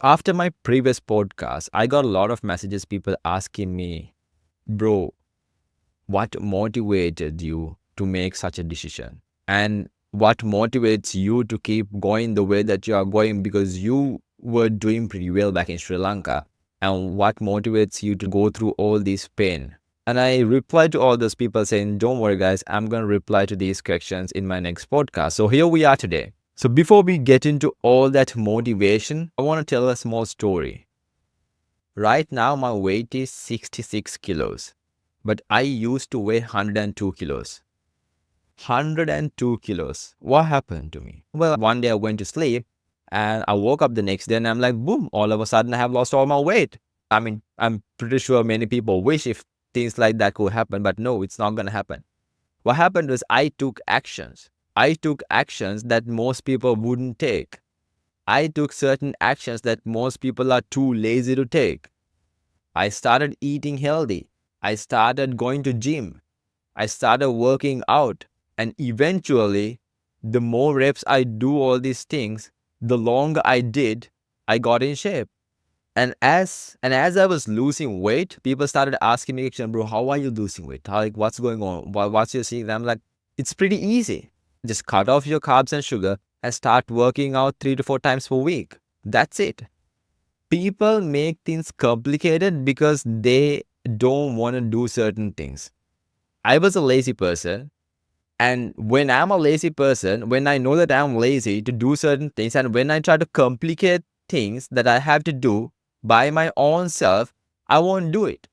After my previous podcast, I got a lot of messages, people asking me, bro, what motivated you to make such a decision? And what motivates you to keep going the way that you are going? Because you were doing pretty well back in Sri Lanka. And what motivates you to go through all this pain? And I replied to all those people saying, don't worry, guys, I'm going to reply to these questions in my next podcast. So here we are today. So before we get into all that motivation, I want to tell a small story. Right now, my weight is 66 kilos, but I used to weigh 102 kilos. 102 kilos. What happened to me? Well, one day I went to sleep and I woke up the next day and I'm like, boom, all of a sudden I have lost all my weight. I mean, I'm pretty sure many people wish if things like that could happen, but no, it's not going to happen. What happened was I took actions. I took actions that most people wouldn't take. I took certain actions that most people are too lazy to take. I started eating healthy. I started going to gym. I started working out. And eventually, the more reps I do all these things, the longer I did, I got in shape. And as I was losing weight, people started asking me, bro, how are you losing weight? Like, what's going on? What's your secret? I'm like, it's pretty easy. Just cut off your carbs and sugar and start working out 3 to 4 times per week. That's it. People make things complicated because they don't want to do certain things. I was a lazy person. And when I'm a lazy person, when I know that I'm lazy to do certain things, and when I try to complicate things that I have to do by my own self, I won't do it.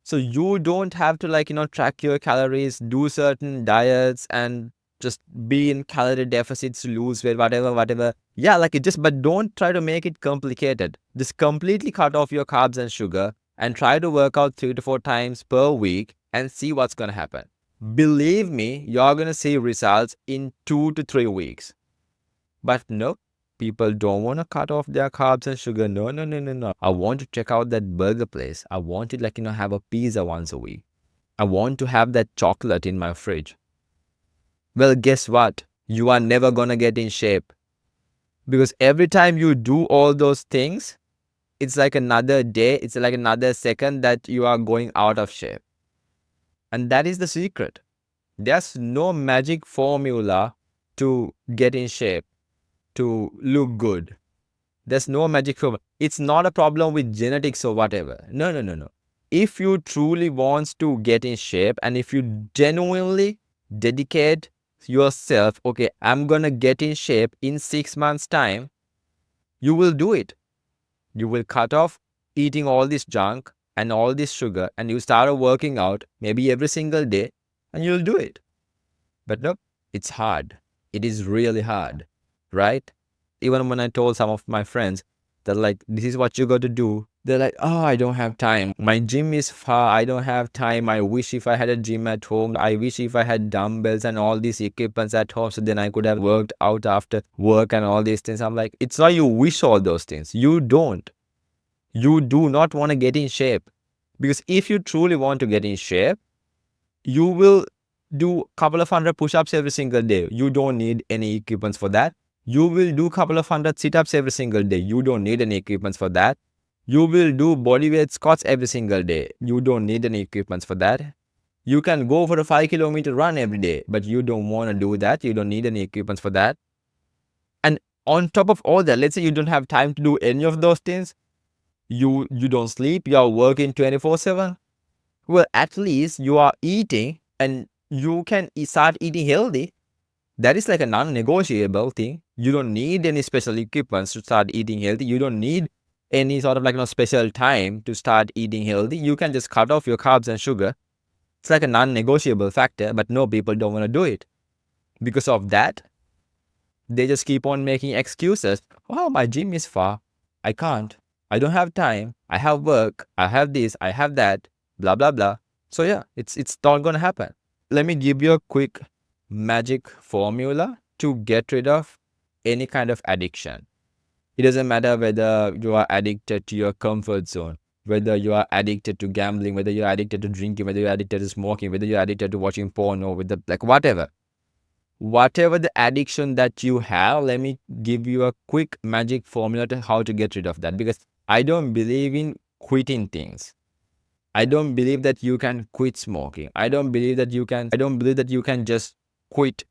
So you don't have to track your calories, do certain diets, and just be in calorie deficits to lose weight, whatever. Yeah, but don't try to make it complicated. Just completely cut off your carbs and sugar and try to work out 3 to 4 times per week and see what's going to happen. Believe me, you're going to see results in 2 to 3 weeks. But no, people don't want to cut off their carbs and sugar. No. I want to check out that burger place. I want to have a pizza once a week. I want to have that chocolate in my fridge. Well, guess what? You are never going to get in shape. Because every time you do all those things, it's like another day, it's like another second that you are going out of shape. And that is the secret. There's no magic formula to get in shape, to look good. There's no magic formula. It's not a problem with genetics or whatever. No. If you truly want to get in shape and if you genuinely dedicate yourself, okay, I'm going to get in shape in 6 months' time, you will do it. You will cut off eating all this junk and all this sugar and you start working out maybe every single day and you'll do it. But no, it's hard. It is really hard, right? Even when I told some of my friends that this is what you got to do, they're like, oh, I don't have time. My gym is far. I don't have time. I wish if I had a gym at home. I wish if I had dumbbells and all these equipments at home so then I could have worked out after work and all these things. I'm like, it's not you wish all those things. You don't. You do not want to get in shape. Because if you truly want to get in shape, you will do a couple of 100 push-ups every single day. You don't need any equipments for that. You will do a couple of 100 sit-ups every single day. You don't need any equipments for that. You will do bodyweight squats every single day. You don't need any equipments for that. You can go for a 5 kilometer run every day, but you don't want to do that. You don't need any equipments for that. And on top of all that, let's say you don't have time to do any of those things. You don't sleep. You are working 24/7. Well, at least you are eating and you can start eating healthy. That is like a non-negotiable thing. You don't need any special equipments to start eating healthy. You don't need any sort of special time to start eating healthy. You can just cut off your carbs and sugar. It's like a non-negotiable factor, but no, people don't want to do it. Because of that, they just keep on making excuses. Oh, my gym is far. I can't. I don't have time. I have work. I have this. I have that. Blah, blah, blah. So yeah, it's not going to happen. Let me give you a quick magic formula to get rid of any kind of addiction. It doesn't matter whether you are addicted to your comfort zone, whether you are addicted to gambling, whether you're addicted to drinking, whether you're addicted to smoking, whether you're addicted to watching porn or whatever. whatever the addiction that you have, let me give you a quick magic formula to how to get rid of that, because I don't believe in quitting things. I don't believe that you can quit smoking. I don't believe that you can just quit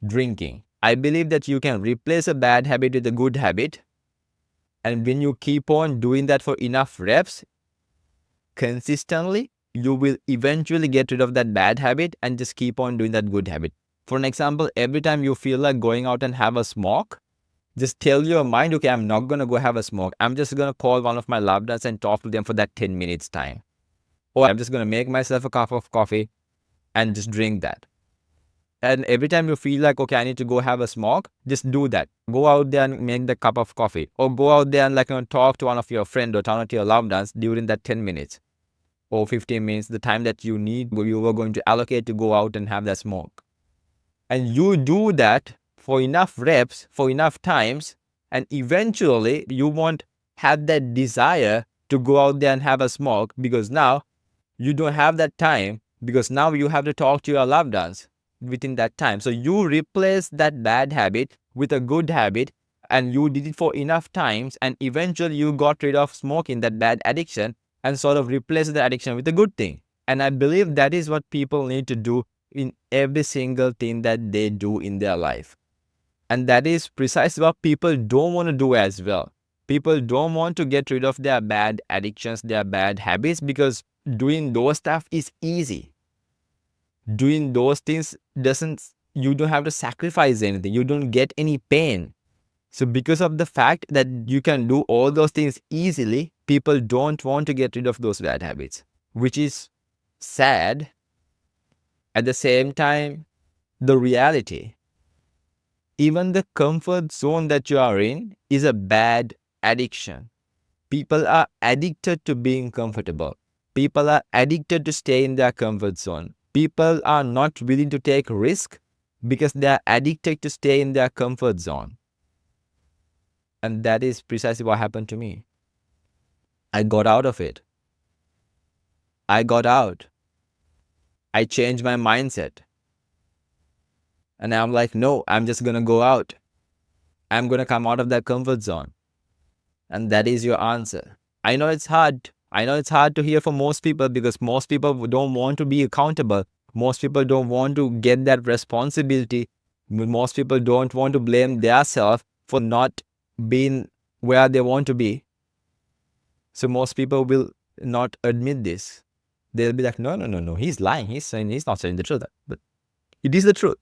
drinking. I believe that you can replace a bad habit with a good habit. And when you keep on doing that for enough reps consistently, you will eventually get rid of that bad habit and just keep on doing that good habit. For an example, every time you feel like going out and have a smoke, just tell your mind, okay, I'm not going to go have a smoke. I'm just going to call one of my loved ones and talk to them for that 10 minutes time. Or I'm just going to make myself a cup of coffee and just drink that. And every time you feel like, okay, I need to go have a smoke, just do that. Go out there and make the cup of coffee. Or go out there and talk to one of your friends or talk to your loved ones during that 10 minutes or 15 minutes, the time that you were going to allocate to go out and have that smoke. And you do that for enough reps, for enough times, and eventually you won't have that desire to go out there and have a smoke, because now you don't have that time, because now you have to talk to your loved ones within that time. So you replace that bad habit with a good habit, and you did it for enough times, and eventually you got rid of smoking, that bad addiction, and sort of replace the addiction with a good thing. And I believe that is what people need to do in every single thing that they do in their life. And that is precisely what people don't want to do as well. People don't want to get rid of their bad addictions, their bad habits, because doing those stuff is easy. Doing those things you don't have to sacrifice anything. You don't get any pain. So because of the fact that you can do all those things easily, people don't want to get rid of those bad habits, which is sad. At the same time, the reality, even the comfort zone that you are in is a bad addiction. People are addicted to being comfortable. People are addicted to stay in their comfort zone. People are not willing to take risk because they are addicted to stay in their comfort zone. And that is precisely what happened to me. I got out of it. I got out. I changed my mindset. And I'm like, no, I'm just going to go out. I'm going to come out of that comfort zone. And that is your answer. I know it's hard. I know it's hard to hear for most people, because most people don't want to be accountable. Most people don't want to get that responsibility. Most people don't want to blame themselves for not being where they want to be. So most people will not admit this. They'll be like, no, he's lying. He's not saying the truth. But it is the truth.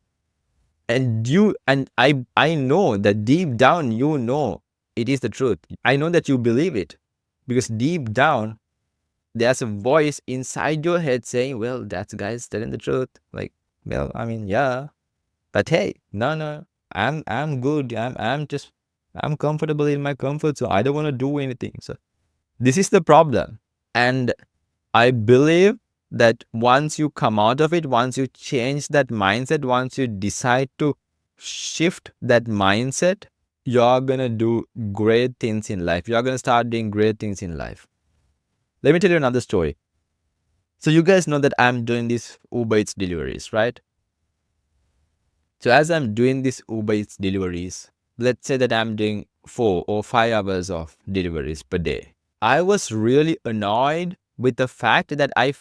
And I know that deep down, you know it is the truth. I know that you believe it, because deep down, there's a voice inside your head saying, well, that guy's telling the truth. Like, well, I mean, yeah, but hey, no, I'm good. I'm comfortable in my comfort zone. I don't want to do anything. So this is the problem. And I believe that once you come out of it, once you change that mindset, once you decide to shift that mindset, you're going to do great things in life. You're going to start doing great things in life. Let me tell you another story. So you guys know that I'm doing these Uber Eats deliveries, right? So as I'm doing these Uber Eats deliveries, let's say that I'm doing 4 or 5 hours of deliveries per day. I was really annoyed with the fact that I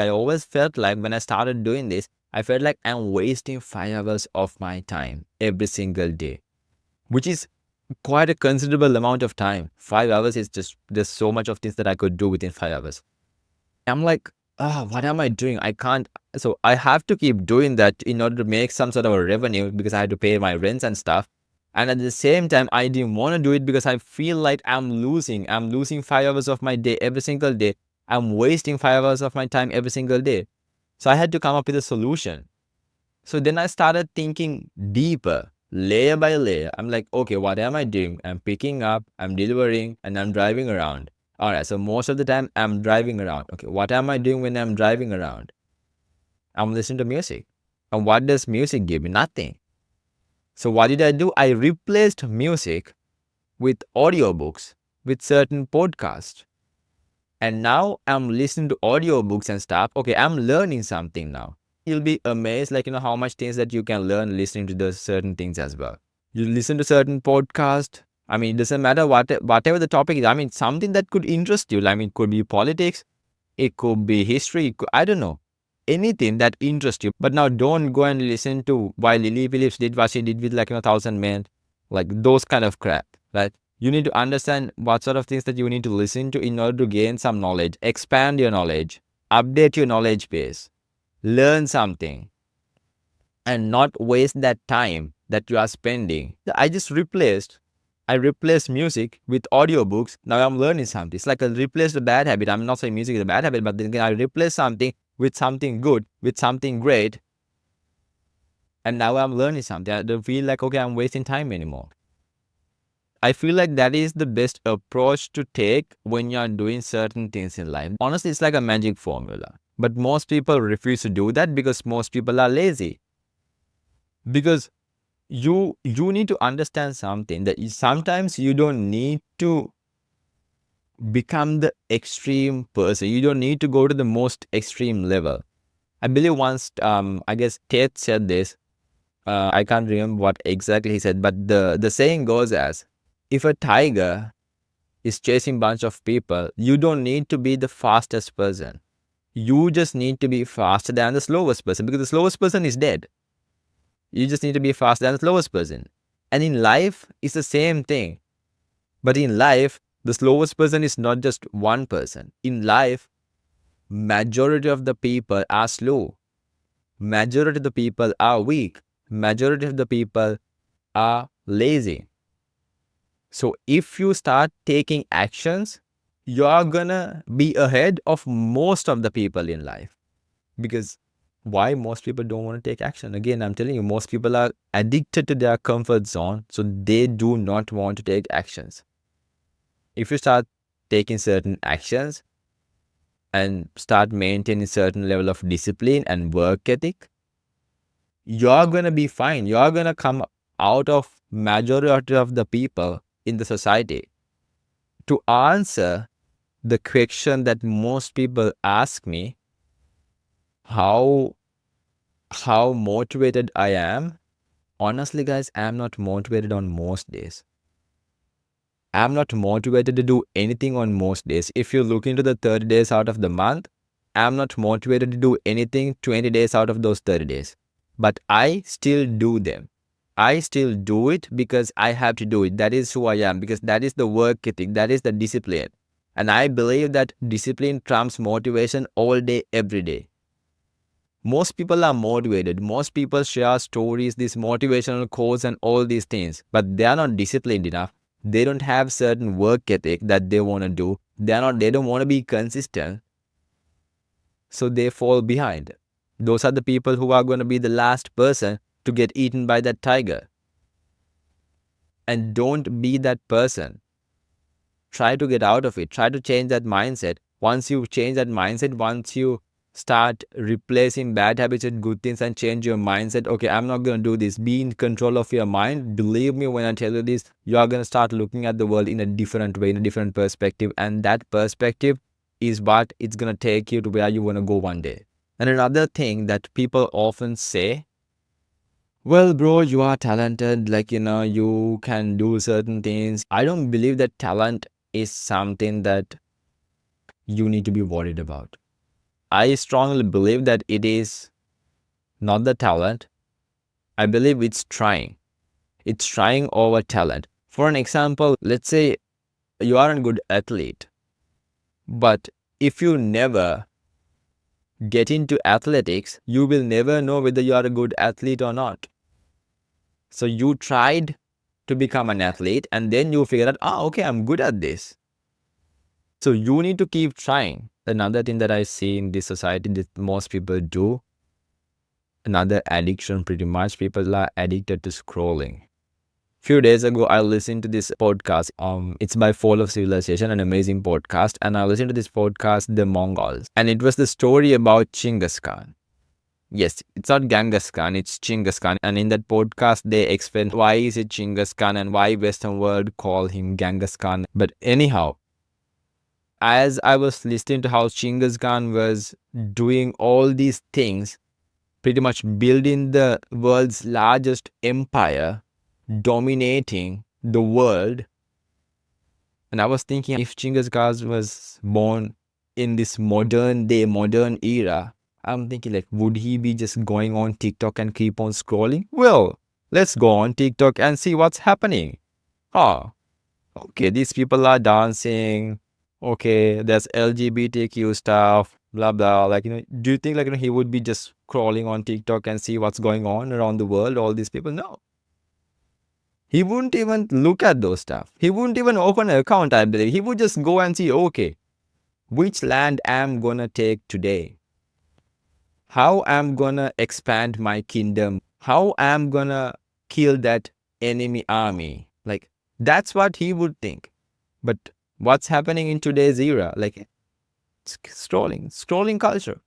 always felt like when I started doing this, I felt like I'm wasting 5 hours of my time every single day, which is quite a considerable amount of time. 5 hours is just, there's so much of things that I could do within 5 hours. I'm like, what am I doing? So I have to keep doing that in order to make some sort of a revenue, because I had to pay my rents and stuff. And at the same time, I didn't want to do it because I feel like I'm losing 5 hours of my day every single day. I'm wasting 5 hours of my time every single day. So I had to come up with a solution. So then I started thinking deeper, layer by layer. I'm like, okay, what am I doing? I'm picking up, I'm delivering, and I'm driving around. All right, so most of the time I'm driving around. Okay, what am I doing when I'm driving around? I'm listening to music. And what does music give me? Nothing. So what did I do? I replaced music with audiobooks, with certain podcasts. And now I'm listening to audiobooks and stuff. Okay, I'm learning something now. You'll be amazed, like, how much things that you can learn listening to those certain things as well. You listen to certain podcast. I mean, it doesn't matter whatever the topic is. I mean, something that could interest you. I mean, it could be politics, it could be history, I don't know. Anything that interests you. But now don't go and listen to why Lily Phillips did what she did with, like, 1,000 men. Like those kind of crap, right? You need to understand what sort of things that you need to listen to in order to gain some knowledge, expand your knowledge, update your knowledge base, learn something, and not waste that time that you are spending. I replaced music with audiobooks. Now I'm learning something. It's like I replaced a bad habit. I'm not saying music is a bad habit, but then again, I replaced something with something good, with something great. And now I'm learning something. I don't feel like, okay, I'm wasting time anymore. I feel like that is the best approach to take when you're doing certain things in life. Honestly, it's like a magic formula. But most people refuse to do that because most people are lazy. Because you need to understand something, that sometimes you don't need to become the extreme person. You don't need to go to the most extreme level. I believe once, I guess Tate said this. I can't remember what exactly he said, but the saying goes as, if a tiger is chasing a bunch of people, you don't need to be the fastest person. You just need to be faster than the slowest person, because the slowest person is dead. You just need to be faster than the slowest person. And in life, it's the same thing. But in life, the slowest person is not just one person. In life, majority of the people are slow. Majority of the people are weak. Majority of the people are lazy. So if you start taking actions, you're gonna be ahead of most of the people in life. Because why most people don't want to take action? Again, I'm telling you, most people are addicted to their comfort zone, so they do not want to take actions. If you start taking certain actions and start maintaining certain level of discipline and work ethic, you're going to be fine. You're going to come out of majority of the people in the society. To answer the question that most people ask me, how motivated I am, honestly guys, I'm not motivated on most days. I'm not motivated to do anything on most days. If you look into the 30 days out of the month, I'm not motivated to do anything 20 days out of those 30 days. But I still do them. I still do it because I have to do it. That is who I am, because that is the work ethic, that is the discipline. And I believe that discipline trumps motivation all day, every day. Most people are motivated. Most people share stories, these motivational quotes and all these things, but they are not disciplined enough. They don't have certain work ethic that they want to do. They don't want to be consistent. So they fall behind. Those are the people who are going to be the last person to get eaten by that tiger. And don't be that person. Try to get out of it. Try to change that mindset. Once you change that mindset, once you start replacing bad habits with good things and change your mindset, okay, I'm not going to do this. Be in control of your mind. Believe me when I tell you this, you are going to start looking at the world in a different way, in a different perspective. And that perspective is what it's going to take you to where you want to go one day. And another thing that people often say, well, bro, you are talented, like, you can do certain things. I don't believe that talent is something that you need to be worried about. I strongly believe that it is not the talent. I believe it's trying. It's trying over talent. For an example, let's say you are a good athlete, but if you never get into athletics, you will never know whether you are a good athlete or not. So you tried to become an athlete and then you figure out, okay, I'm good at this. So you need to keep trying. Another thing that I see in this society that most people do, another addiction pretty much, people are addicted to scrolling. Few days ago, I listened to this podcast. It's by Fall of Civilization, an amazing podcast. And I listened to this podcast, The Mongols. And it was the story about Chinggis Khan. Yes, it's not Genghis Khan, it's Chinggis Khan. And in that podcast, they explain why is it Chinggis Khan and why Western world call him Genghis Khan. But anyhow, as I was listening to how Chinggis Khan was doing all these things, pretty much building the world's largest empire, dominating the world. And I was thinking, if Chinggis Khan was born in this modern day, modern era, I'm thinking like, would he be just going on TikTok and keep on scrolling? Well, let's go on TikTok and see what's happening. Oh, okay, these people are dancing. Okay, there's LGBTQ stuff, blah blah. Like, do you think like he would be just crawling on TikTok and see what's going on around the world? All these people, no. He wouldn't even look at those stuff. He wouldn't even open an account, I believe. He would just go and see, okay, which land I'm gonna take today? How I'm gonna expand my kingdom? How I'm gonna kill that enemy army? Like, that's what he would think. But what's happening in today's era? Like, scrolling culture,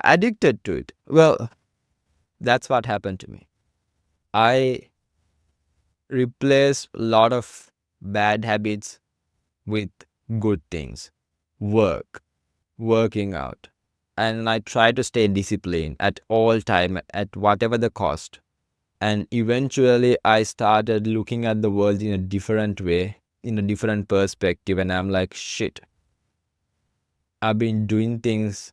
addicted to it. Well, that's what happened to me. I replaced a lot of bad habits with good things. Working out. And I try to stay disciplined at all time, at whatever the cost. And eventually I started looking at the world in a different way, in a different perspective. And I'm like, shit, I've been doing things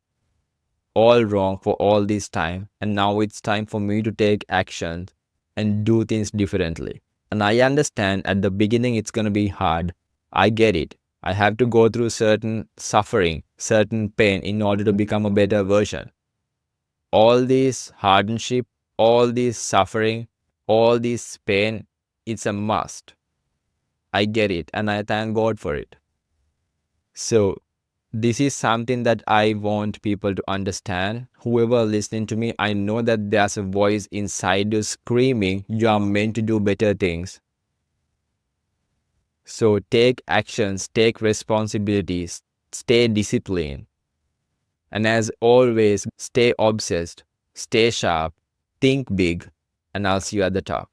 all wrong for all this time. And now it's time for me to take action and do things differently. And I understand at the beginning it's going to be hard. I get it. I have to go through certain suffering, certain pain in order to become a better version. All this hardship, all this suffering, all this pain, it's a must. I get it and I thank God for it. So, this is something that I want people to understand. Whoever listening to me, I know that there's a voice inside you screaming, you are meant to do better things. So take actions, take responsibilities, stay disciplined. And as always, stay obsessed, stay sharp, think big, and I'll see you at the top.